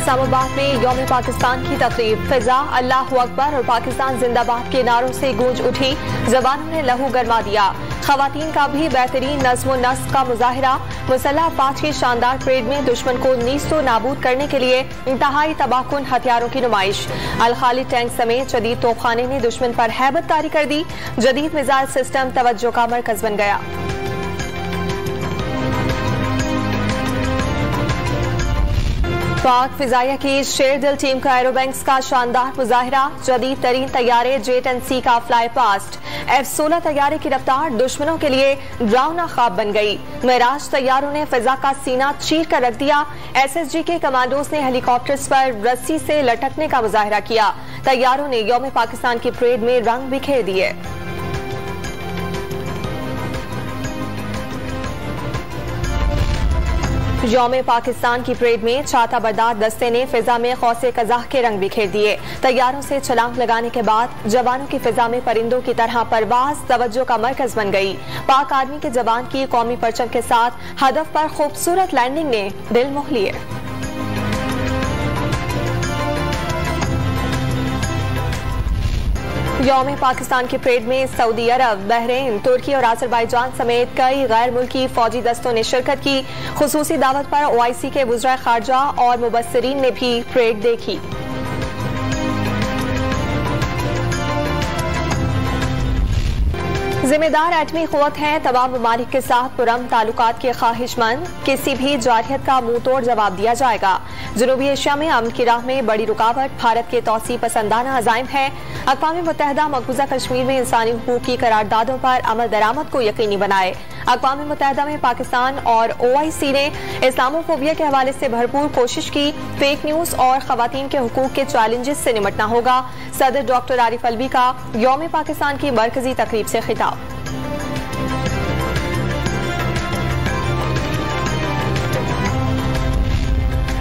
इस्लामाबाद में यौम पाकिस्तान की तकरीब, फिजा अल्लाह अकबर और पाकिस्तान जिंदाबाद के नारों से गूंज उठी। जवानों ने लहू गरमा दिया। खवातीन का भी बेहतरीन नज़्म व नस्क का मुजाहिरा। मुसल्लह अफवाज की शानदार परेड में दुश्मन को नीस्तो नाबूद करने के लिए इंतहाई तबाहकुन हथियारों की नुमाइश। अल खालिद टैंक समेत जदीद तोपखाने ने दुश्मन पर हैबत तारी कर दी। जदीद मिसाइल सिस्टम तवज्जो का मरकज बन गया। पाक फिजाइया की शेरदिल टीम का एरोबैंक्स का शानदार मुजाहिरा। जदीद तरीन तैयारे जेट-एंड-सी का फ्लाई पास्ट। F-16 तैयारे की रफ्तार दुश्मनों के लिए डरावना ख्वाब बन गई। मेराज तैयारों ने फिजा का सीना चीर कर रख दिया। SSG के कमांडोज ने हेलीकॉप्टर्स पर रस्सी से लटकने का मुजाहिरा किया। तैयारों ने यौम पाकिस्तान की परेड में रंग बिखेर दिए। यौम पाकिस्तान की परेड में छाता बरदार दस्ते ने फिजा में खौसे कज़ाह के रंग बिखेर दिए। तैयारों से छलांग लगाने के बाद जवानों की फिजा में परिंदों की तरह परवाज तवज्जो का मरकज बन गई। पाक आर्मी के जवान की कौमी परचम के साथ हदफ पर खूबसूरत लैंडिंग ने दिल मोह लिए। यौम पाकिस्तान की परेड में सऊदी अरब, बहरीन, तुर्की और अजरबैजान समेत कई गैर मुल्की फौजी दस्तों ने शिरकत की। खुसूसी दावत पर OIC के वज़ीर खारजा और मुबस्सिरीन ने भी परेड देखी। जिम्मेदार एटमी कुव्वत हैं, तमाम ममालिक के साथ पुरअमन ताल्लुकात के ख्वाहिशमंद। किसी भी जारहियत का मुंह तोड़ जवाब दिया जाएगा। जनूबी एशिया में अमन की राह में बड़ी रुकावट भारत के तौसी पसंदाना अज़ाइम है। अक़वाम मुत्तहिदा मकबूजा कश्मीर में इंसानी हुकूक की करारदादों पर अमल दरामद को यकीनी बनाए। अक़वाम मुत्तहिदा में पाकिस्तान और OIC ने इस्लामोफोबिया के हवाले से भरपूर कोशिश की। फेक न्यूज और खवातीन के हुकूक के चैलेंजेस से निमटना होगा। सदर डॉक्टर आरिफ अलवी का यौम पाकिस्तान की मरकजी तकरीब से खिताब।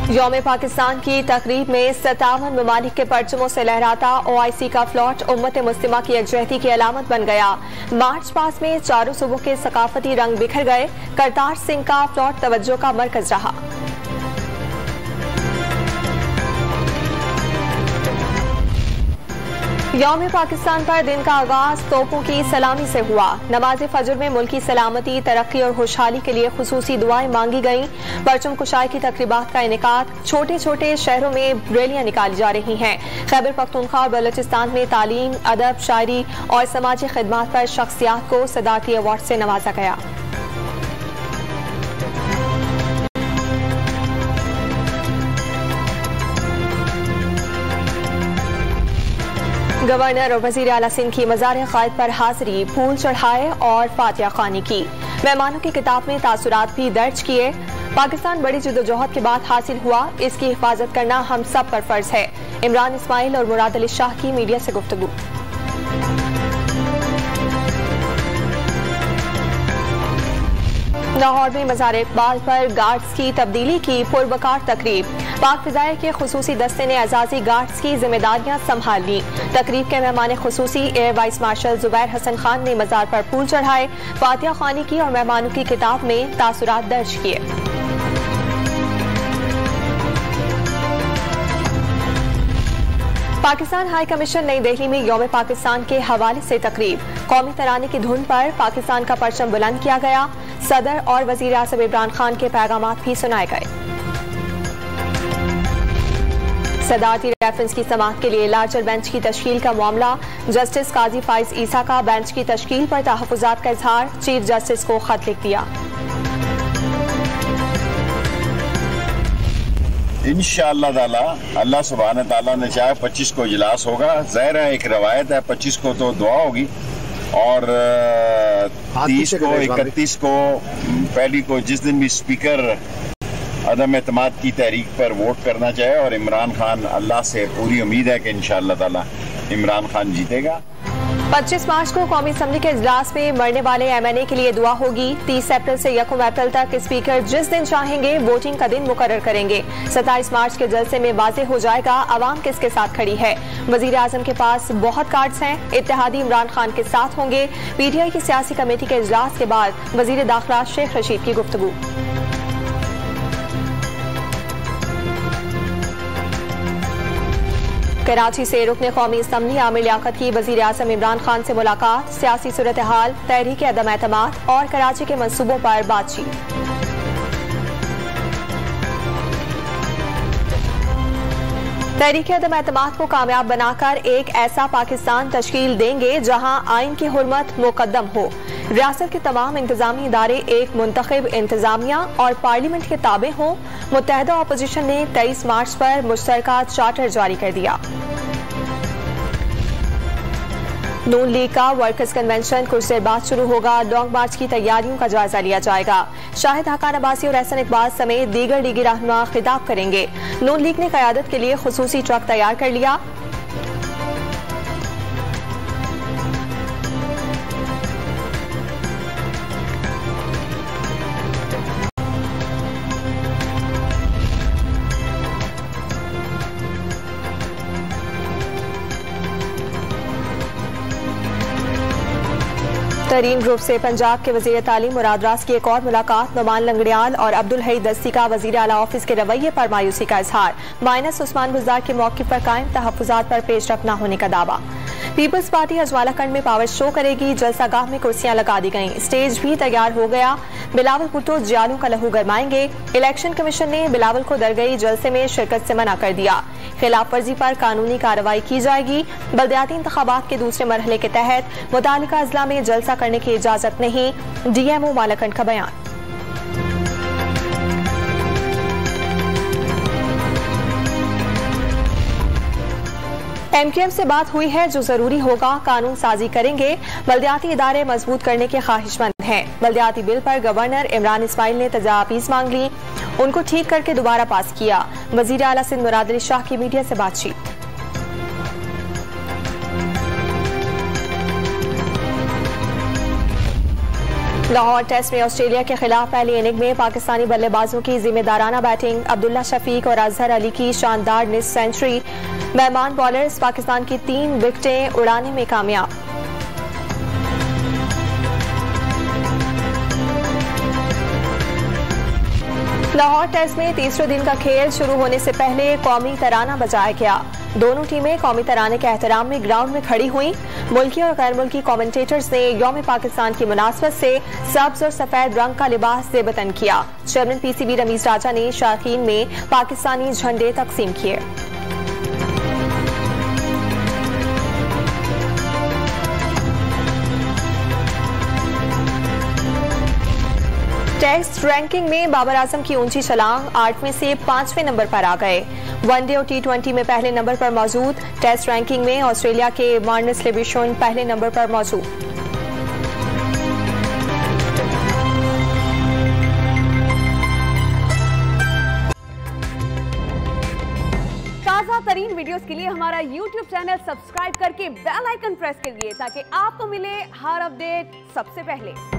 यौम पाकिस्तान की तकरीब में 57 ममालिक के परचमों से लहराता OIC का फ्लॉट उम्मत मुस्लिमा की यकजहती की अलामत बन गया। मार्च पास में चारों सूबों के सकाफती रंग बिखर गए। करतार सिंह का फ्लॉट तवज्जो का मरकज रहा। यौम पाकिस्तान पर दिन का आगाज तोपों की सलामी से हुआ। नमाज फजर में मुल्की सलामती, तरक्की और खुशहाली के लिए खुसूसी दुआएं मांगी गईं। परचम कुशाई की तकरीबात का इनेकाद। छोटे छोटे शहरों में रैलियां निकाली जा रही हैं। खैबर पख्तूनख्वा और बलोचिस्तान में तालीम, अदब, शायरी और समाजी खिदमात पर शख्सियात को सदारती अवार्ड से नवाजा गया। गवर्नर और वजीर आला सिंध की मज़ार क़ायद पर हाजिरी, फूल चढ़ाए और फातिहा ख़्वानी की। मेहमानों की किताब में तासुरात भी दर्ज किए। पाकिस्तान बड़ी जद्दोजहद के बाद हासिल हुआ, इसकी हिफाजत करना हम सब पर फर्ज है। इमरान इस्माइल और मुराद अली शाह की मीडिया से गुफ्तगू। लाहौर में मज़ार इकबाल पर गार्ड्स की तब्दीली की पुरवकार तकरीब। पाक फिजाइया के खुसूसी दस्ते ने एजाजी गार्ड्स की जिम्मेदारियां संभाल ली। तकरीब के मेहमान खुसूसी air vice marshal Zubair Hasan Khan ने मज़ार पर फूल चढ़ाए, फातिहा ख़्वानी की और मेहमानों की किताब में तासुरात दर्ज किए। पाकिस्तान हाई कमीशन नई दिल्ली में यौम पाकिस्तान के हवाले से तकरीब। कौमी तराने की धुन पर पाकिस्तान का परचम बुलंद किया गया। सदर और वजीर आज़म इमरान खान के पैगामात भी सुनाए गए। सदारती रेफरेंस की समाअत के लिए लार्जर बेंच की तश्कील का मामला। जस्टिस काजी फाइज ईसा का बेंच की तश्कील पर तहफ़्फ़ुज़ात का इजहार। चीफ जस्टिस को खत लिख दिया। इंशाअल्लाह ताला अल्लाह सुब्हान ताला ने चाहे 25 को इजलास होगा। ज़ाहिर है एक रवायत है, 25 को तो दुआ होगी और 30 को 31 को पहली को जिस दिन भी स्पीकर अदम एतमाद की तहरीक पर वोट करना चाहे। और इमरान खान, अल्लाह से पूरी उम्मीद है कि इंशाअल्लाह ताला इमरान खान जीतेगा। 25 मार्च को कौमी असम्बली के इजलास में मरने वाले MNA के लिए दुआ होगी। 30 अप्रैल से 1 अप्रैल तक स्पीकर जिस दिन चाहेंगे वोटिंग का दिन मुकर्रर करेंगे। 27 मार्च के जलसे में वाज़ेह हो जाएगा आवाम किसके साथ खड़ी है। वजीर आजम के पास बहुत कार्ड्स हैं। इत्तेहादी इमरान खान के साथ होंगे। PTI की सियासी कमेटी के इजलास के बाद वजीर दाखिला शेख रशीद की गुफ्तगू। कराची से रुकने कौमी असम्बली आमिर लियाकत की वजीर आज़म इमरान खान से मुलाकात, सियासी सूरत हाल, तहरीक अदम एतमाद और कराची के मंसूबों पर बातचीत। तहरीक अदम एतमाद को कामयाब बनाकर एक ऐसा पाकिस्तान तश्कील देंगे जहां आइन की हुर्मत मुकद्दम हो। रियासत के तमाम इंतजामी इदारे एक मुंतखब इंतजामिया और पार्लियामेंट के ताबे हों। मुत्तहदा अपोजिशन ने 23 मार्च पर मुश्तरका चार्टर जारी कर दिया। नून लीग का वर्कर्स कन्वेंशन कुछ देर बाद शुरू होगा। लॉन्ग मार्च की तैयारियों का जायजा लिया जाएगा। शाहिद हकान अब्बासी और एहसन इकबाल समेत दीगर लीगी रहनुमा खिताब करेंगे। नून लीग ने क़यादत के लिए खुसूसी ट्रक तैयार कर लिया। तरीन ग्रुप से पंजाब के वजीर तालीम मुराद रास की एक और मुलाकात। नुमान लंगड़ियाल और अब्दुल हई दस्ती का वजीर आला ऑफिस के रवैये पर मायूसी का इजहार। माइनस उस्मान गुजार के मौके पर कायम तहफ्फुजात पर पेशरफ न होने का दावा। पीपल्स पार्टी अजवाला खंड में पावर शो करेगी। जलसागाह में कुर्सियां लगा दी गईं। स्टेज भी तैयार हो गया। बिलावल भुट्टो जियालों का लहू गरमाएंगे। इलेक्शन कमीशन ने बिलावल को दरगई जलसे में शिरकत से मना कर दिया। खिलाफ वर्जी पर कानूनी कार्रवाई की जाएगी। बल्दियाती इंतखाबात के दूसरे मरहले के तहत मुतालिका अजला में जलसा करने की इजाजत नहीं। डीएमओ मालाकंड का बयान। एमक्यूएम से बात हुई है, जो जरूरी होगा कानून साजी करेंगे। बल्दियाती इदारे मजबूत करने के ख्वाहिशमंद हैं। बल्दियाती बिल पर गवर्नर इमरान इस्माइल ने तजावीज़ मांग ली, उनको ठीक करके दोबारा पास किया। वजीर आला सिंध मुराद अली शाह की मीडिया से बातचीत। लाहौर टेस्ट में ऑस्ट्रेलिया के खिलाफ पहली इनिंग में पाकिस्तानी बल्लेबाजों की जिम्मेदाराना बैटिंग। अब्दुल्ला शफीक और अजहर अली की शानदार निस्फ सेंचुरी। मेहमान बॉलर्स पाकिस्तान की 3 विकेटें उड़ाने में कामयाब। लाहौर टेस्ट में तीसरे दिन का खेल शुरू होने से पहले कौमी तराना बजाया गया। दोनों टीमें कौमी तराने के एहतराम में ग्राउंड में खड़ी हुई। मुल्की और गैर मुल्की कमेंटेटर्स ने यौम पाकिस्तान की मुनासबत से सब्ज और सफेद रंग का लिबास ज़ेबतन किया। चेयरमैन पीसीबी रमीज राजा ने शायकीन में पाकिस्तानी झंडे तकसीम किए। टेस्ट रैंकिंग में बाबर आजम की ऊंची छलांग, 8वें से 5वें नंबर पर आ गए। वनडे और T20 में पहले नंबर पर मौजूद। टेस्ट रैंकिंग में ऑस्ट्रेलिया के मार्नस लिविशन पहले नंबर पर मौजूद। ताज़ा तरीन वीडियोस के लिए हमारा YouTube चैनल सब्सक्राइब करके बेल आइकन प्रेस करिए ताकि आपको मिले हर अपडेट सबसे पहले।